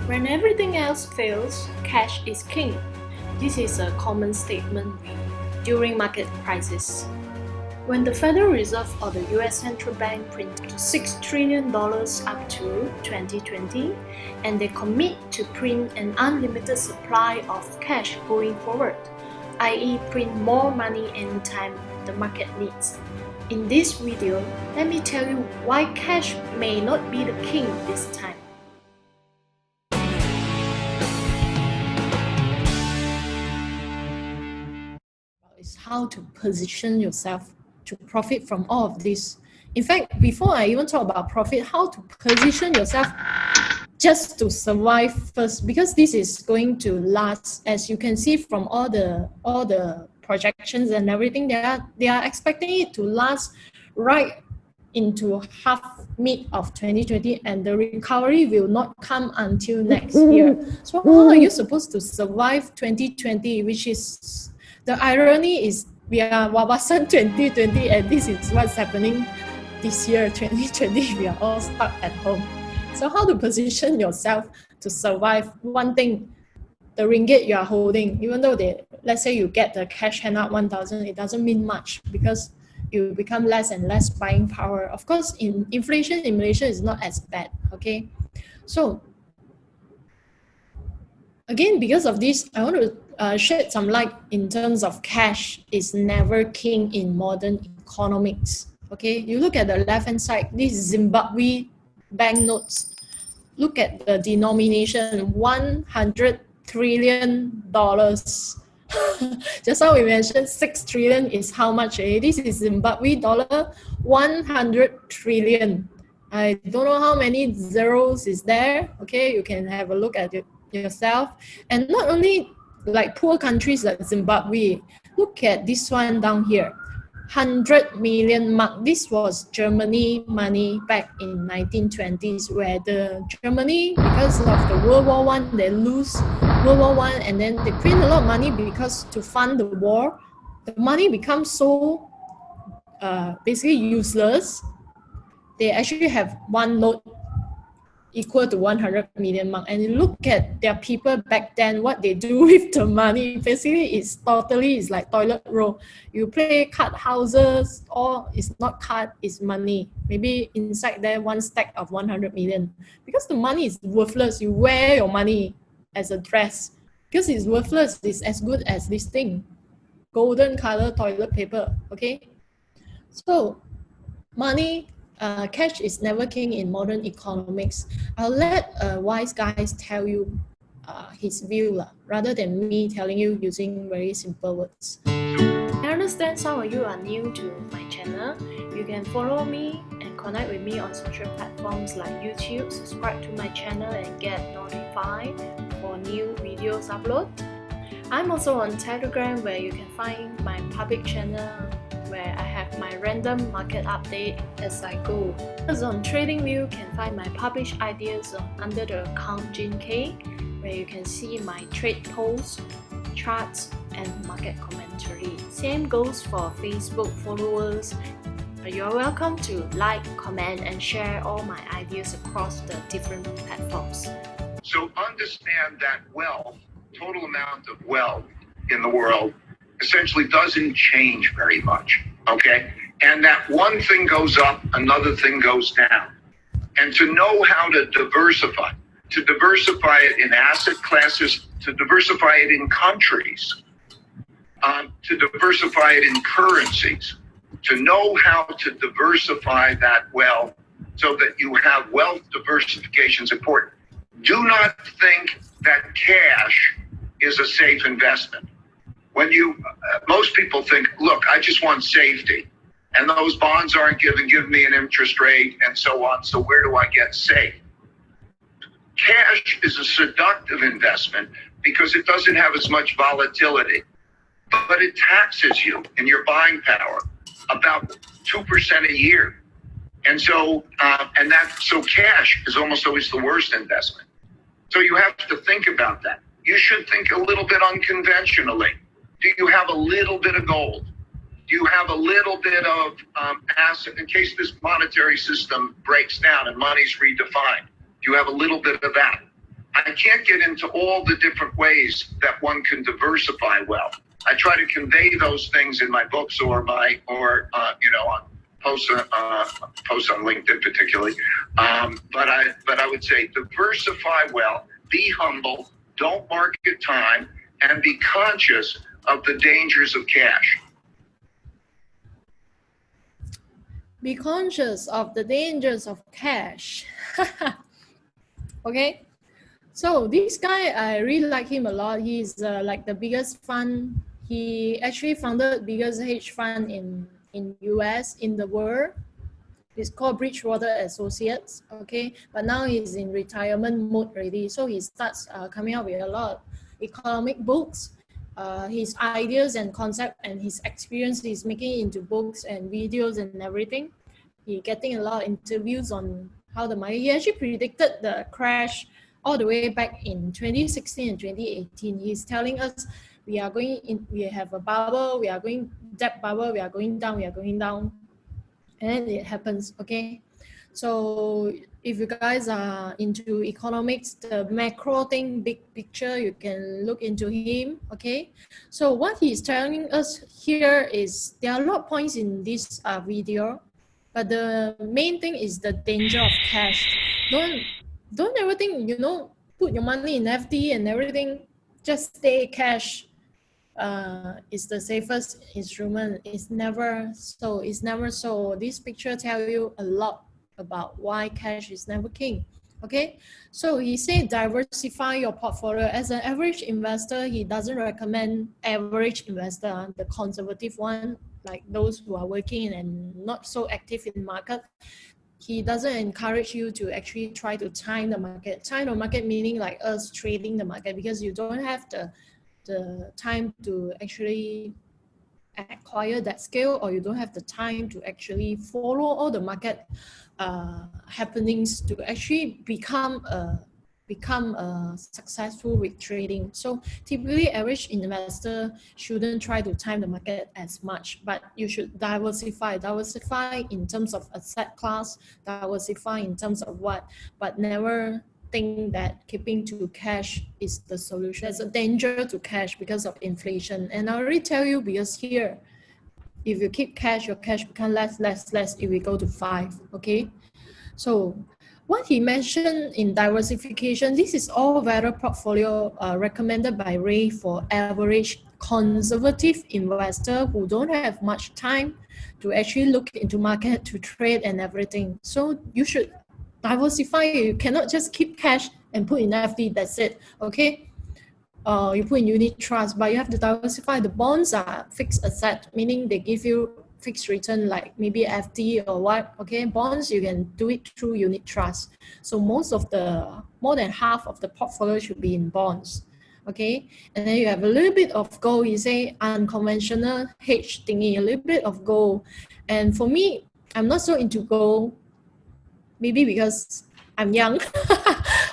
When everything else fails, cash is king. This is a common statement during market crisis. When the Federal Reserve or the US Central Bank printed $6 trillion up to 2020, and they commit to print an unlimited supply of cash going forward, i.e. print more money anytime the market needs. In this video, let me tell you why cash may not be the king this time. Is how to position yourself to profit from all of this. In fact, before I even talk about profit, how to position yourself just to survive first, because this is going to last. As you can see from all the projections and everything, they are expecting it to last right into mid of 2020, and the recovery will not come until next year. So how are you supposed to survive 2020, which is, the irony is we are wawasan 2020 and this is what's happening this year, 2020. We are all stuck at home. So how to position yourself to survive? One thing, the ringgit you are holding, even though let's say you get the cash handout 1,000, it doesn't mean much because you become less and less buying power. Of course, inflation in Malaysia is not as bad, okay? So again, because of this, I want to shed some light in terms of cash is never king in modern economics. Okay, you look at the left-hand side, this is Zimbabwe banknotes. Look at the denomination, $100 trillion. Just now we mentioned 6 trillion is how much? This is Zimbabwe dollar, 100 trillion. I don't know how many zeros is there. Okay, you can have a look at it yourself. And not only like poor countries like Zimbabwe, look at this one down here, 100 million mark. This was Germany money back in 1920s, where the Germany, because of the World War I, they lose World War I, and then they print a lot of money because to fund the war, the money becomes so basically useless. They actually have one note equal to 100 million mark, and you look at their people back then, what they do with the money, basically it's like toilet roll. You play card houses, or it's not card, it's money. Maybe inside there one stack of 100 million, because the money is worthless. You wear your money as a dress because it's worthless. It's as good as this thing, golden color toilet paper. Okay, so money, cash is never king in modern economics. I'll let wise guys tell you his view rather than me telling you using very simple words. I understand some of you are new to my channel. You can follow me and connect with me on social platforms like YouTube, subscribe to my channel and get notified for new videos upload. I'm also on Telegram, where you can find my public channel where I have my random market update as I go. As on TradingView, you can find my published ideas under the account Jin K, where you can see my trade posts, charts, and market commentary. Same goes for Facebook followers. You're welcome to like, comment, and share all my ideas across the different platforms. So understand that wealth, total amount of wealth in the world, essentially doesn't change very much, okay? And that one thing goes up, another thing goes down. And to know how to diversify it in asset classes, to diversify it in countries, to diversify it in currencies, to know how to diversify that wealth so that you have wealth diversification is important. Do not think that cash is a safe investment. When most people think, look, I just want safety, and those bonds aren't give me an interest rate and so on, so where do I get safe? Cash is a seductive investment because it doesn't have as much volatility, but it taxes you in your buying power about 2% a year. And so, so cash is almost always the worst investment. So you have to think about that. You should think a little bit unconventionally. Do you have a little bit of gold? Do you have a little bit of asset in case this monetary system breaks down and money's redefined? Do you have a little bit of that? I can't get into all the different ways that one can diversify wealth. I try to convey those things in my books or on posts on LinkedIn particularly. But I would say diversify wealth, be humble, don't market time, and be conscious of the dangers of cash. Be conscious of the dangers of cash. Okay. So this guy, I really like him a lot. He's like the biggest fund. He actually founded biggest hedge fund in US, in the world. It's called Bridgewater Associates. Okay, but now he's in retirement mode already. So he starts coming up with a lot of economic books. His ideas and concept and his experience he's making it into books and videos and everything. He's getting a lot of interviews on how the money. He actually predicted the crash all the way back in 2016 and 2018. He's telling us we have a bubble, we are going debt bubble, we are going down, and then it happens. Okay, so if you guys are into economics, the macro thing, big picture, you can look into him. Okay, so what he's telling us here is there are a lot of points in this video, but the main thing is the danger of cash. Don't ever think, put your money in FD and everything, just stay cash is the safest instrument. It's never so. This picture tells you a lot about why cash is never king. Okay, so he said diversify your portfolio. As an average investor, he doesn't recommend average investor, the conservative one, like those who are working and not so active in market. He doesn't encourage you to actually try to time the market. Time the market meaning like us trading the market, because you don't have the time to actually acquire that skill, or you don't have the time to actually follow all the market happenings to actually become successful with trading. So typically average investor shouldn't try to time the market as much, but you should diversify in terms of asset class, diversify in terms of what, but never think that keeping to cash is the solution. There's a danger to cash because of inflation. And I already tell you, because here, if you keep cash, your cash becomes less if we go to 5, okay? So what he mentioned in diversification, this is all value portfolio recommended by Ray for average conservative investor who don't have much time to actually look into market, to trade and everything. So you should diversify. You cannot just keep cash and put in FD, that's it, okay? You put in unit trust, but you have to diversify. The bonds are fixed asset, meaning they give you fixed return, like maybe FD or what, okay? Bonds, you can do it through unit trust. So more than half of the portfolio should be in bonds, okay? And then you have a little bit of gold. You say unconventional hedge thingy, a little bit of gold. And for me, I'm not so into gold, maybe because I'm young,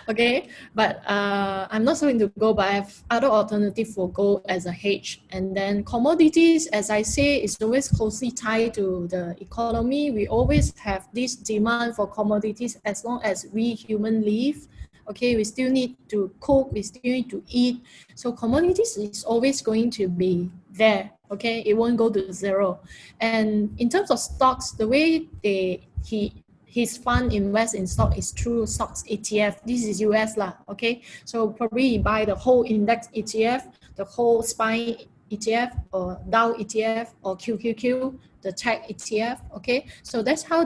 okay? But I'm not so into gold, but I have other alternative for gold as a hedge. And then commodities, as I say, is always closely tied to the economy. We always have this demand for commodities as long as we humans live. Okay, we still need to cook, we still need to eat. So commodities is always going to be there, okay? It won't go to zero. And in terms of stocks, the way his fund invests in stock is through stocks ETF. This is US lah, okay? So probably he buy the whole index ETF, the whole SPY ETF, or Dow ETF, or QQQ, the tech ETF, okay? So that's how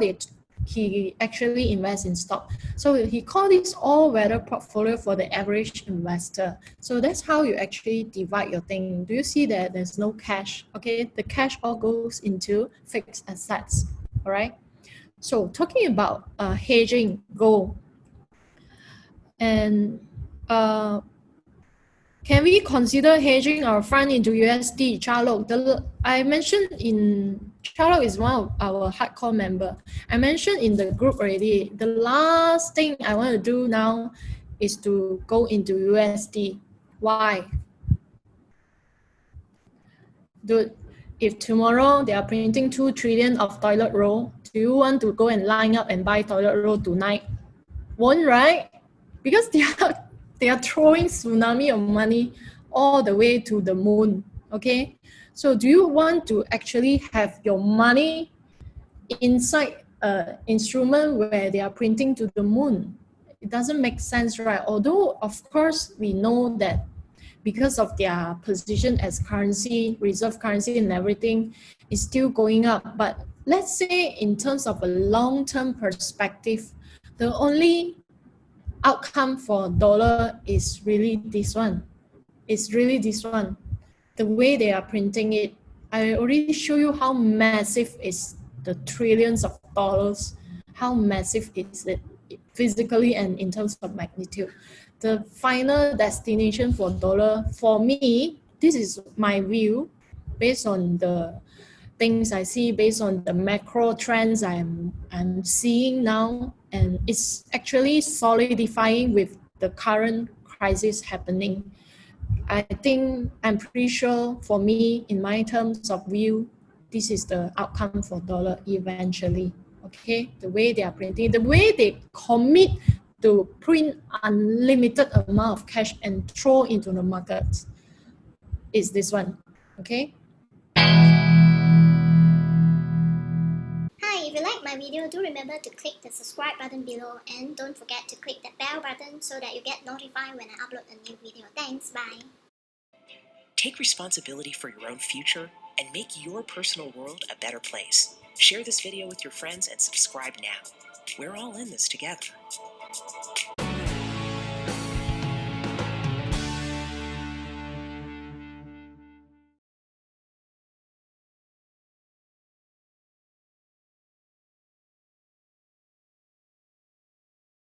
he actually invests in stock. So he called this all-weather portfolio for the average investor. So that's how you actually divide your thing. Do you see that there's no cash? Okay, the cash all goes into fixed assets, all right? So talking about hedging gold, and can we consider hedging our fund into USD? Charlotte, I mentioned in Charlotte is one of our hardcore member. I mentioned in the group already. The last thing I want to do now is to go into USD. Why? Dude, if tomorrow they are printing 2 trillion of toilet roll, do you want to go and line up and buy toilet roll tonight? Won't, right? Because they are They are throwing tsunami of money all the way to the moon, okay? So do you want to actually have your money inside an instrument where they are printing to the moon? It doesn't make sense, right? Although, of course, we know that because of their position as currency, reserve currency and everything, is still going up. But let's say in terms of a long-term perspective, the only outcome for dollar is really this one. It's really this one. The way they are printing it, I already show you how massive is the trillions of dollars, how massive is it physically and in terms of magnitude. The final destination for dollar, for me, this is my view based on the things I see, based on the macro trends I'm seeing now, and it's actually solidifying with the current crisis happening. I think I'm pretty sure for me, in my terms of view, this is the outcome for dollar eventually. Okay, the way they are printing, the way they commit to print unlimited amount of cash and throw into the market is this one. Okay. Hi, if you like my video, do remember to click the subscribe button below and don't forget to click that bell button so that you get notified when I upload a new video. Thanks, bye. Take responsibility for your own future and make your personal world a better place. Share this video with your friends and subscribe now. We're all in this together.